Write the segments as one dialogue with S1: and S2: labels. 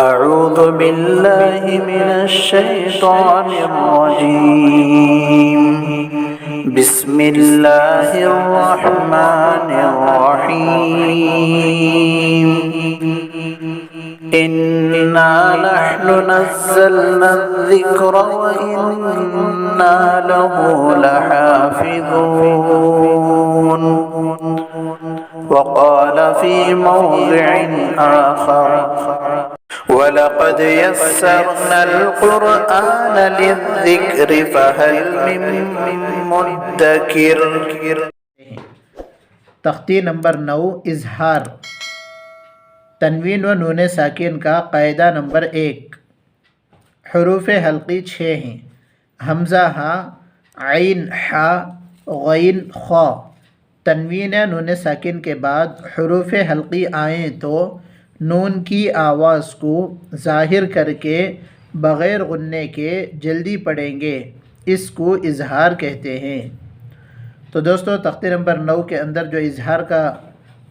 S1: أعوذ بالله من الشيطان الرجيم. بسم الله الرحمن الرحيم. إنا نحن نزلنا الذكر وإنا له لحافظون. وقال في موضع آخر: وَلَقَدْ يَسَّرْنَا الْقُرْآنَ لِلذِّكْرِ فَهَلْ مِن مُّدَّكِرٍ.
S2: تختی نمبر 9 اظہار. تنوین و نون ساکن کا قاعدہ نمبر 1. حروف حلقی 6 ہیں: حمزہ ہا، عین حا، غین خا. تنوین یا نون ساکن کے بعد حروف حلقی آئیں تو نون کی آواز کو ظاہر کر کے بغیر غننے کے جلدی پڑھیں گے. اس کو اظہار کہتے ہیں. تو دوستو، تختی نمبر 9 کے اندر جو اظہار کا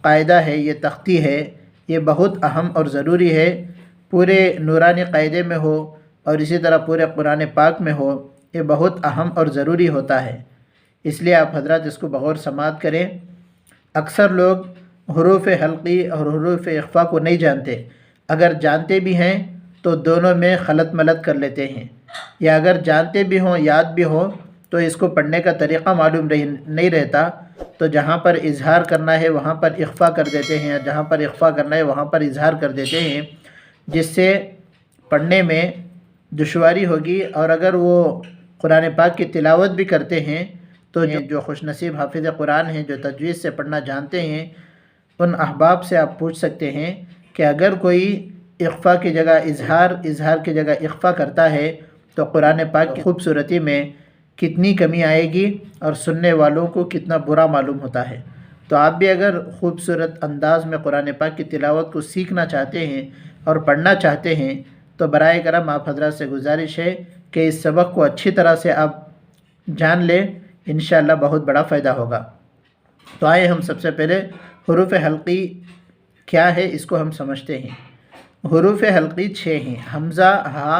S2: قاعدہ ہے، یہ تختی ہے، یہ بہت اہم اور ضروری ہے. پورے نورانی قاعدے میں ہو اور اسی طرح پورے قرآن پاک میں ہو، یہ بہت اہم اور ضروری ہوتا ہے. اس لیے آپ حضرات اس کو بغور سماعت کریں. اکثر لوگ حروف حلقی اور حروف اخفا کو نہیں جانتے. اگر جانتے بھی ہیں تو دونوں میں خلط ملط کر لیتے ہیں، یا اگر جانتے بھی ہوں، یاد بھی ہوں، تو اس کو پڑھنے کا طریقہ معلوم نہیں رہتا. تو جہاں پر اظہار کرنا ہے وہاں پر اخفا کر دیتے ہیں، جہاں پر اخفا کرنا ہے وہاں پر اظہار کر دیتے ہیں، جس سے پڑھنے میں دشواری ہوگی. اور اگر وہ قرآن پاک کی تلاوت بھی کرتے ہیں تو جو خوش نصیب حافظ قرآن ہیں، جو تجوید سے پڑھنا جانتے ہیں، ان احباب سے آپ پوچھ سکتے ہیں کہ اگر کوئی اخفا کی جگہ اظہار، اظہار کی جگہ اخفا کرتا ہے تو قرآن پاک کی خوبصورتی میں کتنی کمی آئے گی اور سننے والوں کو کتنا برا معلوم ہوتا ہے. تو آپ بھی اگر خوبصورت انداز میں قرآن پاک کی تلاوت کو سیکھنا چاہتے ہیں اور پڑھنا چاہتے ہیں تو برائے کرم آپ حضرات سے گزارش ہے کہ اس سبق کو اچھی طرح سے آپ جان لیں. انشاءاللہ بہت بڑا فائدہ ہوگا. تو آئے ہم سب سے پہلے حروف حلقی کیا ہے اس کو ہم سمجھتے ہیں. حروف حلقی 6 ہیں: حمزہ ہا،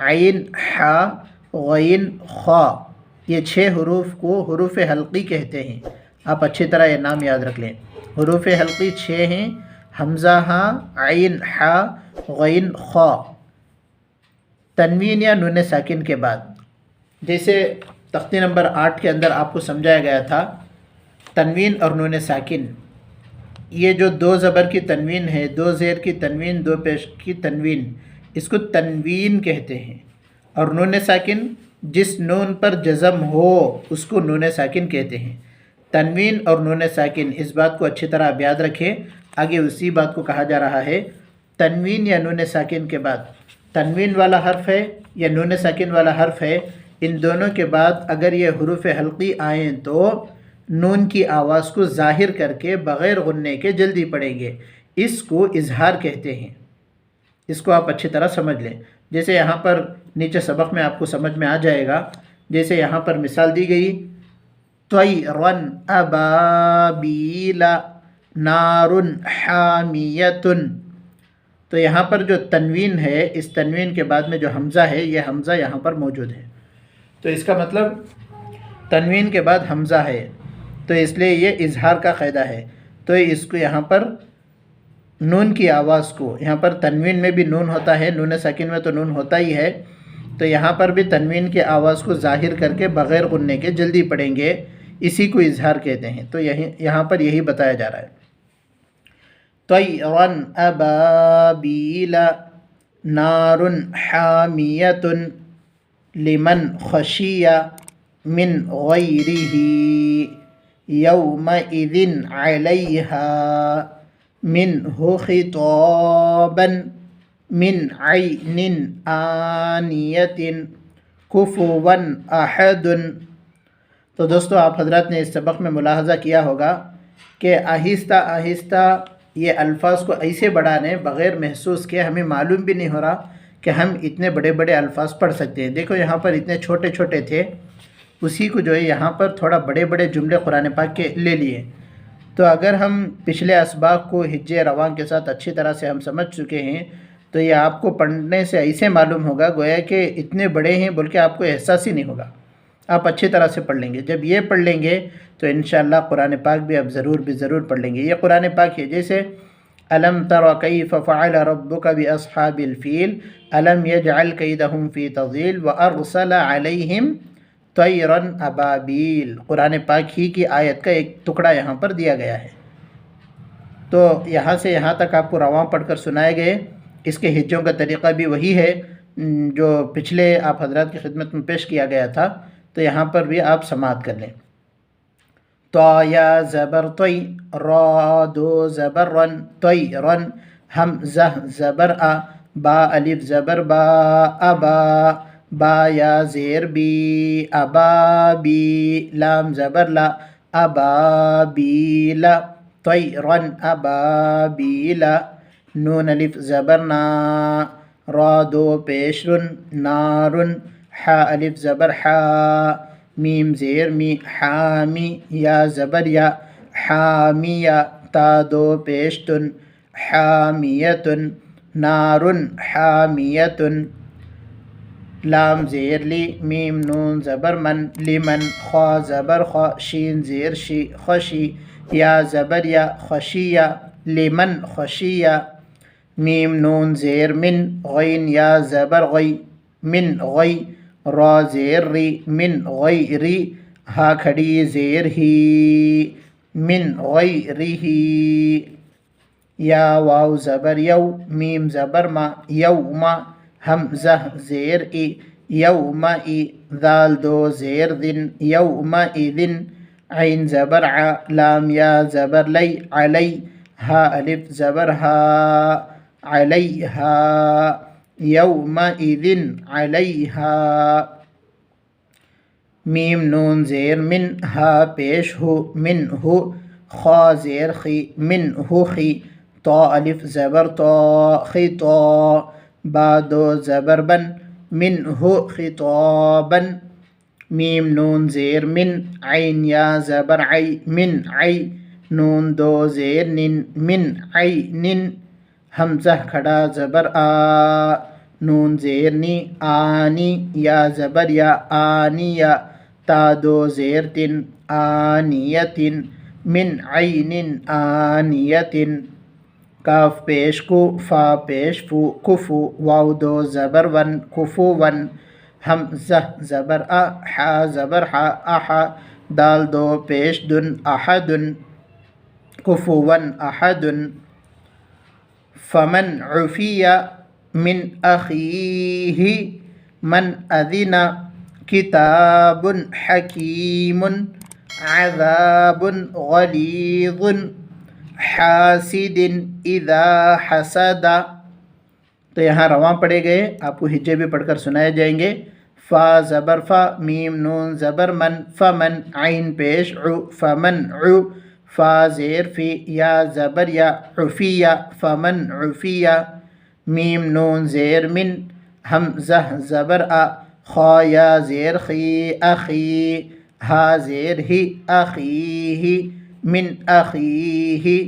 S2: عین حا، غین خا. یہ 6 حروف کو حروف حلقی کہتے ہیں. آپ اچھی طرح یہ نام یاد رکھ لیں. حروف حلقی 6 ہیں: حمزہ ہا، عین حا، غین خا. تنوین یا نون ساکن کے بعد، جیسے تختی نمبر 8 کے اندر آپ کو سمجھایا گیا تھا، تنوین اور نون ساکن، یہ جو 2 زبر کی تنوین ہے، 2 زیر کی تنوین، 2 پیش کی تنوین، اس کو تنوین کہتے ہیں. اور نون ساکن، جس نون پر جزم ہو اس کو نون ساکن کہتے ہیں. تنوین اور نون ساکن، اس بات کو اچھی طرح آپ یاد رکھیں. آگے اسی بات کو کہا جا رہا ہے. تنوین یا نون ساکن کے بعد تنوین والا حرف ہے یا نون ساکن والا حرف ہے، ان دونوں کے بعد اگر یہ حروف حلقی آئیں تو نون کی آواز کو ظاہر کر کے بغیر غننے کے جلدی پڑھیں گے. اس کو اظہار کہتے ہیں. اس کو آپ اچھی طرح سمجھ لیں. جیسے یہاں پر نیچے سبق میں آپ کو سمجھ میں آ جائے گا. جیسے یہاں پر مثال دی گئی: طَيْرًا أَبَابِيلَ نَارٌ حَامِيَةٌ. تو یہاں پر جو تنوین ہے، اس تنوین کے بعد میں جو حمزہ ہے، یہ حمزہ یہاں پر موجود ہے. تو اس کا مطلب تنوین کے بعد حمزہ ہے، تو اس لیے یہ اظہار کا قاعدہ ہے. تو اس کو یہاں پر نون کی آواز کو، یہاں پر تنوین میں بھی نون ہوتا ہے، نون ساکن میں تو نون ہوتا ہی ہے، تو یہاں پر بھی تنوین کی آواز کو ظاہر کر کے بغیر غننے کے جلدی پڑھیں گے. اسی کو اظہار کہتے ہیں. تو یہاں پر یہی بتایا جا رہا ہے. طَيْرًا أَبَابِيلَ نَارٌ حَامِيَةٌ لِمَنْ خَشِيَ مِنْ غَيْرِهِ يَوْمَئِذٍ عَلَيْهَا مِنْهُ خِطَابًا مِنْ عَيْنٍ آنِيَةٍ كُفُوًا أَحَدٌ. تو دوستو، آپ حضرات نے اس سبق میں ملاحظہ کیا ہوگا کہ آہستہ آہستہ یہ الفاظ کو ایسے بڑھانے بغیر محسوس کے ہمیں معلوم بھی نہیں ہو رہا کہ ہم اتنے بڑے بڑے الفاظ پڑھ سکتے ہیں. دیکھو یہاں پر اتنے چھوٹے چھوٹے تھے، اسی کو جو ہے یہاں پر تھوڑا بڑے بڑے جملے قرآن پاک کے لے لیے. تو اگر ہم پچھلے اسباق کو ہجے رواں کے ساتھ اچھی طرح سے ہم سمجھ چکے ہیں تو یہ آپ کو پڑھنے سے ایسے معلوم ہوگا گویا کہ اتنے بڑے ہیں بلکہ آپ کو احساس ہی نہیں ہوگا، آپ اچھی طرح سے پڑھ لیں گے۔ جب یہ پڑھ لیں گے تو انشاءاللہ قرآن پاک بھی آپ ضرور پڑھ لیں گے۔ یہ قرآن پاک ہے، جیسے الم تر کیف فعل ربک باصحاب الفیل الم یجعل کیدہم فی تضلیل وارسل علیہم طیرا ابابیل، قرآن پاک ہی کی آیت کا ایک ٹکڑا یہاں پر دیا گیا ہے۔ تو یہاں سے یہاں تک آپ کو رواں پڑھ کر سنائے گئے، اس کے ہجوں کا طریقہ بھی وہی ہے جو پچھلے آپ حضرات کی خدمت میں پیش کیا گیا تھا، تو یہاں پر بھی آپ سماعت کر لیں۔ طا یا زبر طی، را دو زبر رن، طی رن، حمزہ زبر آ، با الف زبر با، ابا، با یا زیر بی، ابا بی، لام زبر لا، ابا بی لا، طی رن ابا بی لا، نون الف زبر نا، را دو پیش رن، نارن، حا الف زبر حا، میم زیر می، حامی، یا زبر یا، حامیہ، تا دو پیشتن، حامیتن، نارن حامیتن، لام زیر لی، میم نون زبر من، لمن، خوا زبر خوا، شین زیر شی، خشی، یا زبر یا، خشیہ، لمن خشیہ، میم نون زیر من، غین یا زبر غی، من غی، را زیر ری، من غیری، ہا کھڑی زیر ہی، من غیرہی، یا واو زبر یو، میم زبر ما، یوما، حمزہ زیر ای، یوما ای، ذال دو زیر ذن، یوما اذن، عین زبر ع، لام یا زبر لی، علی، ہا الف زبر ہا، علیہا، یوما اذن علیہا، میم نون زیر من، ہا پیش ہو، من ہو، خوا زیر خی، من ہو خی، طا الف زبر طا، خطا، با دو زبر بن، من ہو خطابن، میم نون زیر من، عین یا زبر عی، من عی، نون دو زیر نن، من عینن، حمزہ کھڑا زبر آ، نون زیر نی، آنی، یا زبر یا، آنیہ، تا دو زیر تن، آنیتن، من عین آنیتن، کاف پیش کو، فا پیش فو، کفو، واو دو زبر ون، کفو ون، حمزہ زبر آ، حا زبر حا، احا، دال دو پیش دن، احدن، کفو ون احدن، فمن عفی من اخیہ، من اذن، کتاب حکیم، عذاب غلیظ، حاسد اذا حسد۔ تو یہاں رواں پڑھے گئے، آپ کو ہجے بھی پڑھ کر سنائے جائیں گے۔ فا زبر فا، میم نون زبر من، فمن، عین پیش عو، فمن عو، فا زیر فی، یا زبر یا، عفیہ، فمن عفیہ، میم نون زیر من، حمزہ زبر آ، خا یا زیر خی، اخی، ہا زیر ہی، اخیہ، من اخیہ،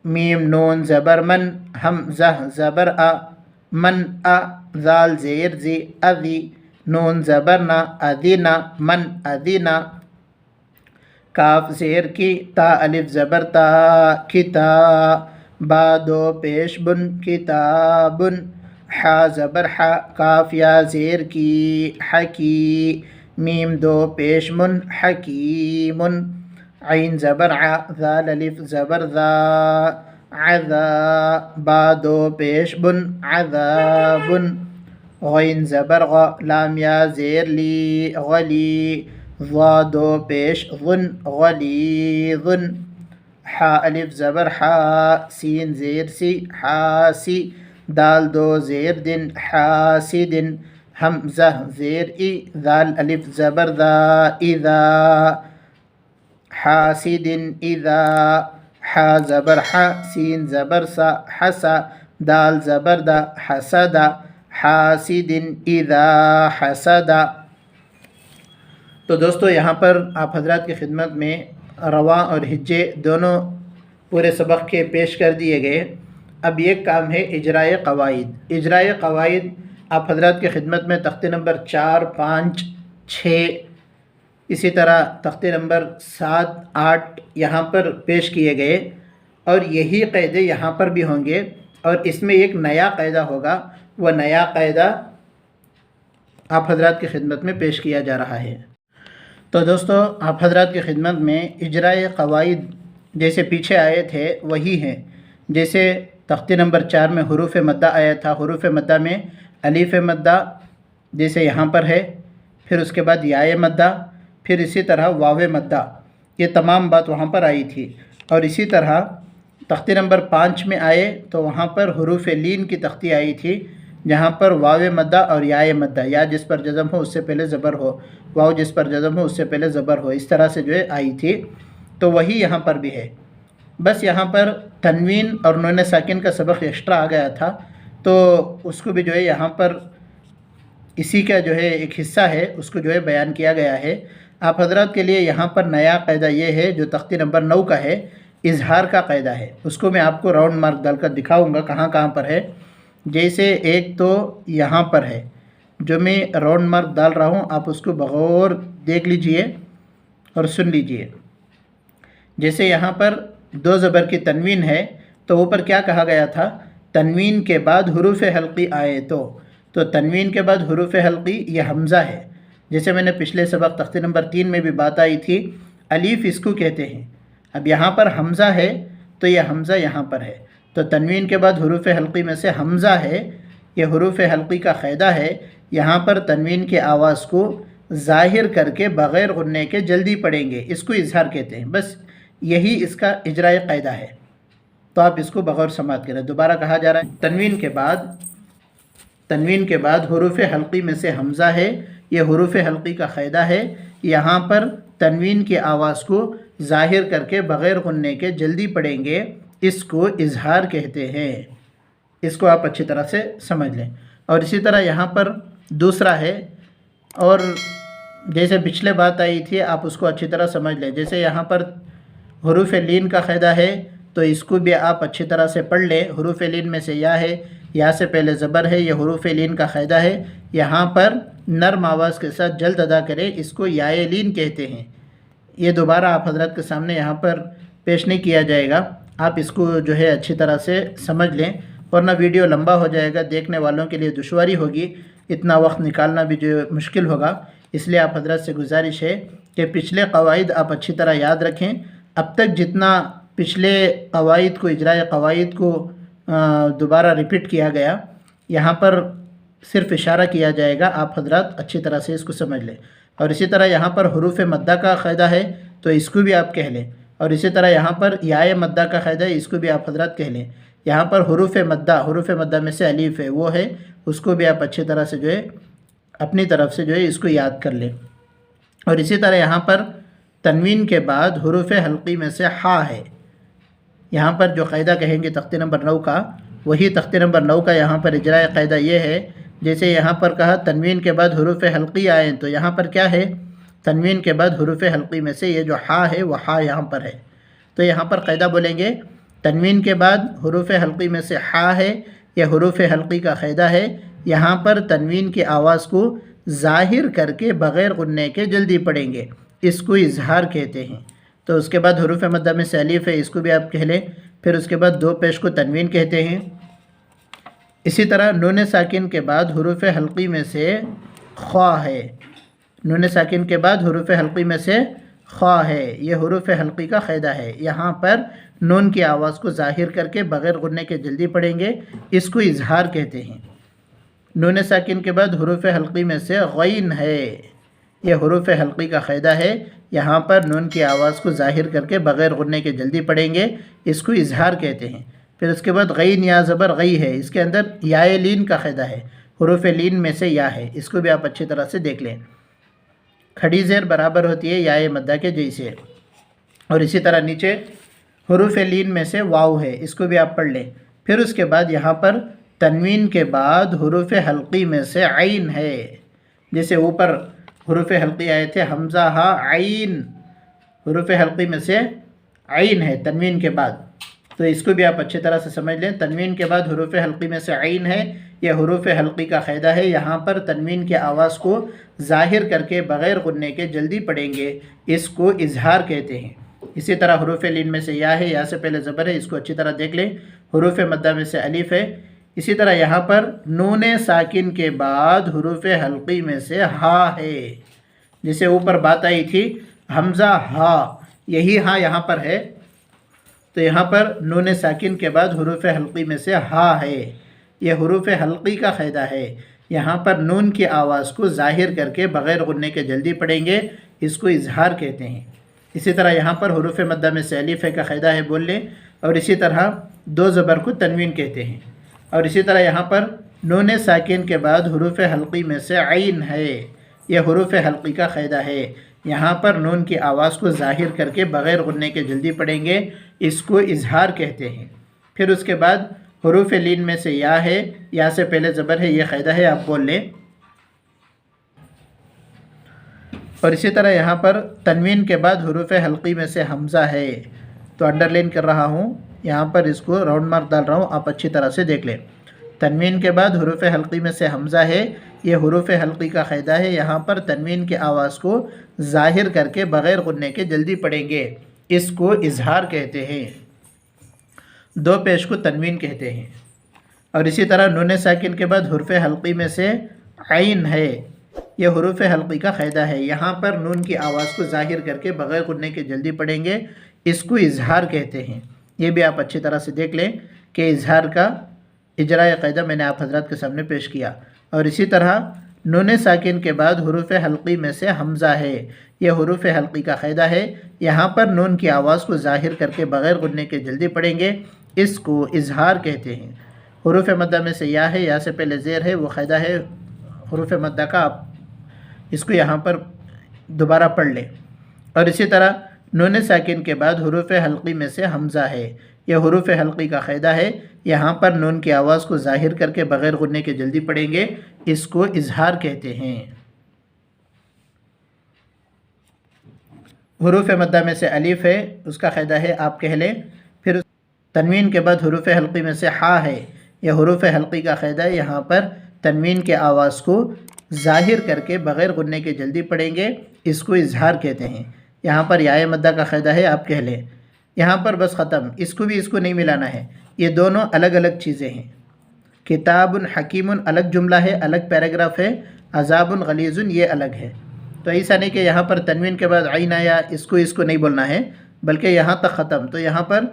S2: میم نون زبر من، حمزہ زبر آ، من آ، ذال زیر زی، اذی، نون زبر نا، اذنا، من اذنا، کاف زیر کی، تا الف زبر تا، کتا، با دو پیش بن، کتابن، حا زبر حا، کاف یا زیر کی، حکی، میم دو پیش من، حکیمن، عین زبر ع، ذال الف زبر ذا، عذا، با دو پیش بن، عذابن، غین زبر غ، لام یا زیر لی، غلی، ضا دو پیش ظن، غلیظن، حا الف زبر حا، سین زیر سی، حاسی، دال دو زیر دن، حاسدن، حمزہ زیر ای، ذال الف زبر ذا، اذا، حاسدن اذا، حا زبر حا، سین زبر سا، حسا، دال زبر دا، حسدا، حاسدن اذا حسدا۔ تو دوستو یہاں پر آپ حضرات کی خدمت میں رواں اور ہجے دونوں پورے سبق کے پیش کر دیے گئے۔ اب یہ کام ہے اجرائے قواعد۔ اجرائے قواعد آپ حضرات کی خدمت میں تختے نمبر 4، 5، 6، اسی طرح تختے نمبر 7، 8 یہاں پر پیش کیے گئے، اور یہی قاعدے یہاں پر بھی ہوں گے، اور اس میں ایک نیا قاعدہ ہوگا، وہ نیا قاعدہ آپ حضرات کی خدمت میں پیش کیا جا رہا ہے۔ تو دوستو آپ حضرات کی خدمت میں اجرائے قواعد جیسے پیچھے آئے تھے وہی ہیں۔ جیسے تختے نمبر 4 میں حروف مدہ آیا تھا، حروف مدہ میں الف مدہ جیسے یہاں پر ہے، پھر اس کے بعد یائے مدہ، پھر اسی طرح واو مدہ، یہ تمام بات وہاں پر آئی تھی۔ اور اسی طرح تختے نمبر 5 میں آئے تو وہاں پر حروف لین کی تختی آئی تھی، جہاں پر واو مدہ اور یائے مدہ، یا جس پر جزم ہو اس سے پہلے زبر ہو، واو جس پر جزم ہو اس سے پہلے زبر ہو، اس طرح سے جو ہے آئی تھی۔ تو وہی یہاں پر بھی ہے، بس یہاں پر تنوین اور نون ساکن کا سبق ایکسٹرا آ گیا تھا، تو اس کو بھی جو ہے یہاں پر اسی کا جو ہے ایک حصہ ہے، اس کو جو ہے بیان کیا گیا ہے۔ آپ حضرات کے لیے یہاں پر نیا قاعدہ یہ ہے جو تختی نمبر 9 کا ہے، اظہار کا قاعدہ ہے، اس کو میں آپ کو راؤنڈ مارک ڈال کر دکھاؤں گا کہاں کہاں پر ہے۔ جیسے ایک تو یہاں پر ہے، جو میں راؤنڈ مارک ڈال رہا ہوں، آپ اس کو بغور دیکھ لیجئے اور سن لیجئے۔ جیسے یہاں پر 2 زبر کی تنوین ہے، تو اوپر کیا کہا گیا تھا؟ تنوین کے بعد حروف حلقی آئے تو تنوین کے بعد حروف حلقی یہ حمزہ ہے۔ جیسے میں نے پچھلے سبق تختے نمبر 3 میں بھی بات آئی تھی، الف اس کو کہتے ہیں۔ اب یہاں پر حمزہ ہے تو یہ حمزہ یہاں پر ہے، تو تنوین کے بعد حروف حلقی میں سے حمزہ ہے، یہ حروف حلقی کا قاعدہ ہے۔ یہاں پر تنوین کے آواز کو ظاہر کر کے بغیر غننے کے جلدی پڑھیں گے، اس کو اظہار کہتے ہیں، بس یہی اس کا اجرائی قاعدہ ہے۔ تو آپ اس کو بغور سماعت کریں۔ دوبارہ کہا جا رہا ہے تنوین کے بعد حروف حلقی میں سے حمزہ ہے، یہ حروف حلقی کا قاعدہ ہے۔ یہاں پر تنوین کی آواز کو ظاہر کر کے بغیر غننے کے جلدی پڑھیں گے، اس کو اظہار کہتے ہیں۔ اس کو آپ اچھی طرح سے سمجھ لیں۔ اور اسی طرح یہاں پر دوسرا ہے، اور جیسے پچھلے بات آئی تھی آپ اس کو اچھی طرح سمجھ لیں۔ جیسے یہاں پر حروف لین کا قاعدہ ہے، تو اس کو بھی آپ اچھی طرح سے پڑھ لیں۔ حروف لین میں سے یا ہے، یا سے پہلے زبر ہے، یہ حروف لین کا قاعدہ ہے۔ یہاں پر نرم آواز کے ساتھ جلد ادا کریں، اس کو یائے لین کہتے ہیں۔ یہ دوبارہ آپ حضرات کے سامنے یہاں پر پیش نہیں کیا جائے گا، آپ اس کو جو ہے اچھی طرح سے سمجھ لیں، ورنہ ویڈیو لمبا ہو جائے گا، دیکھنے والوں کے لیے دشواری ہوگی، اتنا وقت نکالنا بھی جو مشکل ہوگا۔ اس لیے آپ حضرات سے گزارش ہے کہ پچھلے قواعد آپ اچھی طرح یاد رکھیں۔ اب تک جتنا پچھلے قواعد کو، اجرائے قواعد کو دوبارہ ریپیٹ کیا گیا، یہاں پر صرف اشارہ کیا جائے گا، آپ حضرات اچھی طرح سے اس کو سمجھ لیں۔ اور اسی طرح یہاں پر حروف مدہ کا قاعدہ ہے، تو اس کو بھی آپ کہہ لیں۔ اور اسی طرح یہاں پر یائے مدہ کا قاعدہ ہے، اس کو بھی آپ حضرات کہہ لیں۔ یہاں پر حروف مدہ میں سے الف ہے، وہ ہے، اس کو بھی آپ اچھی طرح سے جو ہے اپنی طرف سے جو ہے اس کو یاد کر لیں۔ اور اسی طرح یہاں پر تنوین کے بعد حروف حلقی میں سے حا ہے، یہاں پر جو قاعدہ کہیں گے تختے نمبر 9 کا، وہی تختے نمبر 9 کا یہاں پر اجرائے قاعدہ یہ ہے۔ جیسے یہاں پر کہا تنوین کے بعد حروف حلقی آئیں، تو یہاں پر کیا ہے؟ تنوین کے بعد حروف حلقی میں سے یہ جو حا ہے وہ حا یہاں پر ہے، تو یہاں پر قاعدہ بولیں گے تنوین کے بعد حروف حلقی میں سے حا ہے، یہ حروف حلقی کا قاعدہ ہے۔ یہاں پر تنوین کی آواز کو ظاہر کر کے بغیر غننے کے جلدی پڑھیں گے، اس کو اظہار کہتے ہیں۔ تو اس کے بعد حروف مدہ میں سے الف ہے، اس کو بھی آپ کہہ لیں۔ پھر اس کے بعد 2 پیش کو تنوین کہتے ہیں۔ اسی طرح نون ساکن کے بعد حروف حلقی میں سے خا ہے، نون ساکن کے بعد حروف حلقی میں سے خا ہے، یہ حروف حلقی کا قاعدہ ہے۔ یہاں پر نون کی آواز کو ظاہر کر کے بغیر غننے کے جلدی پڑھیں گے، اس کو اظہار کہتے ہیں۔ نون ساکن کے بعد حروف حلقی میں سے غین ہے، یہ حروف حلقی کا قاعدہ ہے۔ یہاں پر نون کی آواز کو ظاہر کر کے بغیر غننے کے جلدی پڑھیں گے، اس کو اظہار کہتے ہیں۔ پھر اس کے بعد غین یا زبر غی ہے، اس کے اندر یائے لین کا قاعدہ ہے، حروف لین میں سے یا ہے، اس کو بھی آپ اچھی طرح سے دیکھ لیں۔ کھڑی زیر برابر ہوتی ہے یائے مدہ کے جیسے۔ اور اسی طرح نیچے حروف لین میں سے واو ہے، اس کو بھی آپ پڑھ لیں۔ پھر اس کے بعد یہاں پر تنوین کے بعد حروف حلقی میں سے عین ہے، جیسے اوپر حروف حلقی آئے تھے حمزہ ہا عین، حروف حلقی میں سے عین ہے تنوین کے بعد۔ تو اس کو بھی آپ اچھی طرح سے سمجھ لیں۔ تنوین کے بعد حروف حلقی میں سے عین ہے، یہ حروف حلقی کا قاعدہ ہے، یہاں پر تنوین کی آواز کو ظاہر کر کے بغیر غننے کے جلدی پڑھیں گے، اس کو اظہار کہتے ہیں۔ اسی طرح حروف لین میں سے یا ہے، یا سے پہلے زبر ہے، اس کو اچھی طرح دیکھ لیں۔ حروف مدہ میں سے الف ہے، اسی طرح یہاں پر نون ساکن کے بعد حروف حلقی میں سے ہا ہے، جسے اوپر بات آئی تھی حمزہ ہا، یہی ہا یہاں پر ہے، تو یہاں پر نون ساکن کے بعد حروف حلقی میں سے ہا ہے، یہ حروف حلقی کا قاعدہ ہے۔ یہاں پر نون کی آواز کو ظاہر کر کے بغیر غننے کے جلدی پڑھیں گے، اس کو اظہار کہتے ہیں۔ اسی طرح یہاں پر حروف مدہ میں سے الف ہے کا قاعدہ ہے، بول لیں، اور اسی طرح دو زبر کو تنوین کہتے ہیں۔ اور اسی طرح یہاں پر نون ساکن کے بعد حروف حلقی میں سے عین ہے، یہ حروف حلقی کا قاعدہ ہے، یہاں پر نون کی آواز کو ظاہر کر کے بغیر غننے کے جلدی پڑھیں گے، اس کو اظہار کہتے ہیں۔ پھر اس کے بعد حروف لین میں سے یا ہے، یا سے پہلے زبر ہے، یہ قاعدہ ہے، آپ بول لیں۔ اور اسی طرح یہاں پر تنوین کے بعد حروف حلقی میں سے حمزہ ہے، تو انڈر لائن کر رہا ہوں، یہاں پر اس کو راؤنڈ مارک ڈال رہا ہوں، آپ اچھی طرح سے دیکھ لیں۔ تنوین کے بعد حروف حلقی میں سے حمزہ ہے، یہ حروف حلقی کا قاعدہ ہے، یہاں پر تنوین کی آواز کو ظاہر کر کے بغیر غننے کے جلدی پڑھیں گے، اس کو اظہار کہتے ہیں، دو پیش کو تنوین کہتے ہیں۔ اور اسی طرح نون ساکن کے بعد حروف حلقی میں سے عین ہے، یہ حروف حلقی کا قاعدہ ہے، یہاں پر نون کی آواز کو ظاہر کر کے بغیر غننے کے جلدی پڑھیں گے، اس کو اظہار کہتے ہیں۔ یہ بھی آپ اچھی طرح سے دیکھ لیں کہ اظہار کا اجرائے قاعدہ میں نے آپ حضرات کے سامنے پیش کیا۔ اور اسی طرح نون ساکن کے بعد حروف حلقی میں سے حمزہ ہے، یہ حروف حلقی کا قاعدہ ہے، یہاں پر نون کی آواز کو ظاہر کر کے بغیر غننے کے جلدی پڑھیں گے، اس کو اظہار کہتے ہیں۔ حروف مدہ میں سے یا ہے، یا سے پہلے زیر ہے، وہ قاعدہ ہے حروف مدہ کا، آپ اس کو یہاں پر دوبارہ پڑھ لیں۔ اور اسی طرح نون ساکن کے بعد حروف حلقی میں سے حمزہ ہے، یہ حروف حلقی کا قاعدہ ہے، یہاں پر نون کی آواز کو ظاہر کر کے بغیر غننے کے جلدی پڑھیں گے، اس کو اظہار کہتے ہیں۔ حروف مدہ میں سے الف ہے، اس کا قاعدہ ہے، آپ کہہ لیں۔ پھر تنوین کے بعد حروف حلقی میں سے ہا ہے، یہ حروف حلقی کا قاعدہ ہے، یہاں پر تنوین کے آواز کو ظاہر کر کے بغیر غننے کے جلدی پڑھیں گے، اس کو اظہار کہتے ہیں۔ یہاں پر یا مدہ کا قاعدہ ہے، آپ کہہ لیں۔ یہاں پر بس ختم، اس کو بھی اس کو نہیں ملانا ہے، یہ دونوں الگ الگ چیزیں ہیں۔ کتاب حکیم الگ جملہ ہے، الگ پیراگراف ہے، عذاب غلیظ یہ الگ ہے۔ تو ایسا نہیں کہ یہاں پر تنوین کے بعد عین آیا، اس کو نہیں بولنا ہے، بلکہ یہاں تک ختم، تو یہاں پر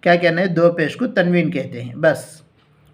S2: کیا کہنا ہے، دو پیش کو تنوین کہتے ہیں بس۔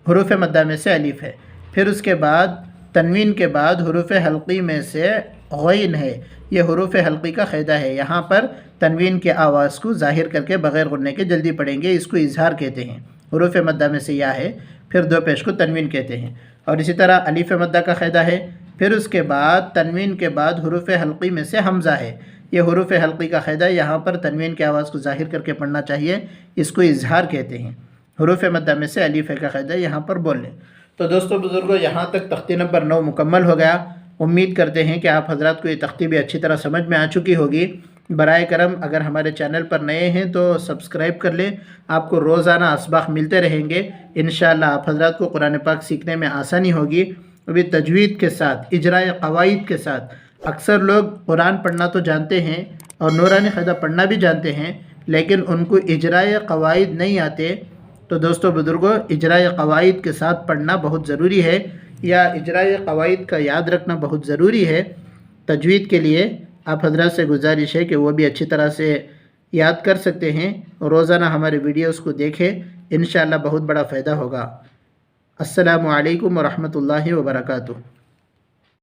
S2: حروف مدہ میں سے الف ہے، پھر اس کے بعد تنوین کے بعد حروف حلقی میں سے غین ہے، یہ حروف حلقی کا قاعدہ ہے، یہاں پر تنوین کی آواز کو ظاہر کر کے بغیر غننے کے جلدی پڑھیں گے، اس کو اظہار کہتے ہیں۔ حروف مدہ میں سے یا ہے، پھر دو پیش کو تنوین کہتے ہیں۔ اور اسی طرح الف مدہ کا قاعدہ ہے، پھر اس کے بعد تنوین کے بعد حروف حلقی میں سے حمزہ ہے، یہ حروف حلقی کا قاعدہ ہے، یہاں پر تنوین کی آواز کو ظاہر کر کے پڑھنا چاہیے، اس کو اظہار کہتے ہیں۔ حروف مدہ میں سے الف کا قاعدہ ہے، یہاں پر بول لیں۔ تو دوستو بزرگوں، یہاں تک تختی نمبر 9 مکمل ہو گیا۔ امید کرتے ہیں کہ آپ حضرات کو یہ تختی بھی اچھی طرح سمجھ میں آ چکی ہوگی۔ برائے کرم اگر ہمارے چینل پر نئے ہیں تو سبسکرائب کر لیں، آپ کو روزانہ اسباق ملتے رہیں گے، انشاءاللہ آپ حضرات کو قرآن پاک سیکھنے میں آسانی ہوگی۔ ابھی تجوید کے ساتھ، اجرائے قواعد کے ساتھ، اکثر لوگ قرآن پڑھنا تو جانتے ہیں اور نورانی قاعدہ پڑھنا بھی جانتے ہیں، لیکن ان کو اجرائے قواعد نہیں آتے۔ تو دوستو بزرگوں، اجرائے قواعد کے ساتھ پڑھنا بہت ضروری ہے، یا اجرائے قواعد کا یاد رکھنا بہت ضروری ہے۔ تجوید کے لیے آپ حضرات سے گزارش ہے کہ وہ بھی اچھی طرح سے یاد کر سکتے ہیں، روزانہ ہمارے ویڈیوز کو دیکھیں، انشاءاللہ بہت بڑا فائدہ ہوگا۔ السلام علیکم ورحمۃ اللہ وبرکاتہ۔